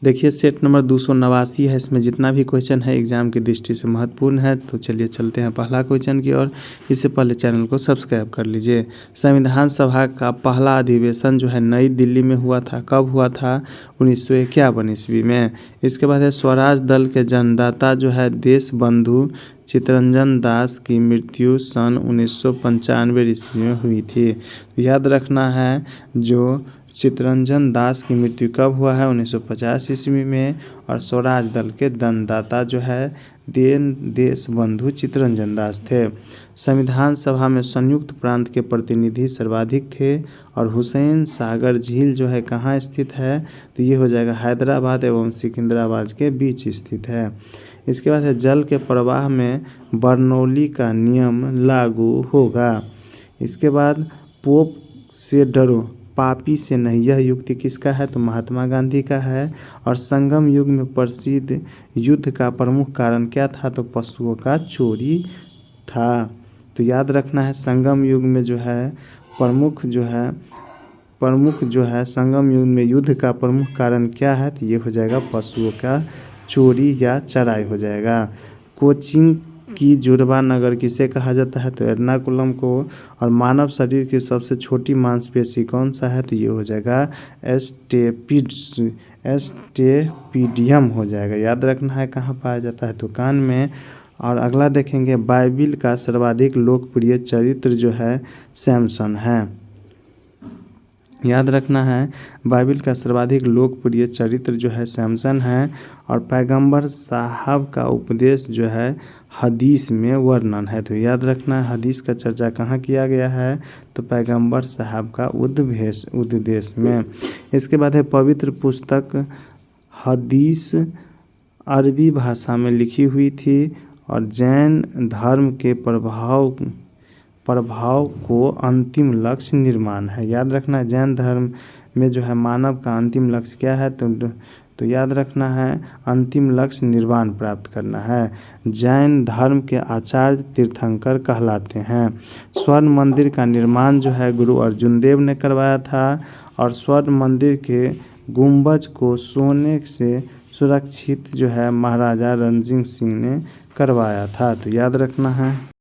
देखिए set number 289 है, इसमें जितना भी क्वेश्चन है एग्जाम की दृष्टि से महत्वपूर्ण है। तो चलिए चलते हैं पहला क्वेश्चन की ओर। इससे पहले चैनल को सब्सक्राइब कर लीजिए। संविधान सभा का पहला अधिवेशन जो है नई दिल्ली में हुआ था, कब हुआ था? 1951 ईस्वी में। इसके बाद है स्वराज दल के जन्मदाता जो है देश बंधु चित्तरंजन दास की मृत्यु सन 1995 ईस्वी में हुई थी। याद रखना है जो चित्तरंजन दास की मृत्यु कब हुआ है? 1950 ईस्वी में। और स्वराज दल के जन्मदाता जो है देश बंधु चित्तरंजन दास थे। संविधान सभा में संयुक्त प्रांत के प्रतिनिधि सर्वाधिक थे। और हुसैन सागर झील जो है कहाँ स्थित है? तो ये हो जाएगा हैदराबाद एवं सिकंदराबाद के बीच स्थित है। इसके बाद है जल के प्रवाह में बर्नौली का नियम लागू होगा। इसके बाद पोप से डरो पापी से नहीं, यह युक्ति किसका है? तो महात्मा गांधी का है। और संगम युग में प्रसिद्ध युद्ध का प्रमुख कारण क्या था? तो पशुओं का चोरी था। तो याद रखना है संगम युग में जो है प्रमुख जो है संगम युग में युद्ध का प्रमुख कारण क्या है? तो ये हो जाएगा पशुओं का चोरी या चराई हो जाएगा। कोचिन की जुड़वा नगर किसे कहा जाता है? तो एर्नाकुलम को। और मानव शरीर की सबसे छोटी मांसपेशी कौन सा है? तो ये हो जाएगा एस्टेपिडियम हो जाएगा। याद रखना है कहाँ पाया जाता है? तो कान में। और अगला देखेंगे बाइबिल का सर्वाधिक लोकप्रिय चरित्र जो है सैमसन है। याद रखना है बाइबिल का सर्वाधिक लोकप्रिय चरित्र जो है सैमसन है। और पैगंबर साहब का उपदेश जो है हदीस में वर्णन है। तो याद रखना है हदीस का चर्चा कहाँ किया गया है? तो पैगंबर साहब का उपदेश में। इसके बाद है पवित्र पुस्तक हदीस अरबी भाषा में लिखी हुई थी। और जैन धर्म के प्रभाव को अंतिम लक्ष्य निर्माण है। याद रखना है जैन धर्म में जो है मानव का अंतिम लक्ष्य क्या है? तो याद रखना है अंतिम लक्ष्य निर्वाण प्राप्त करना है। जैन धर्म के आचार्य तीर्थंकर कहलाते हैं। स्वर्ण मंदिर का निर्माण जो है गुरु अर्जुन देव ने करवाया था। और स्वर्ण मंदिर के गुंबज को सोने से सुरक्षित जो है महाराजा रणजीत सिंह ने करवाया था। तो याद रखना है।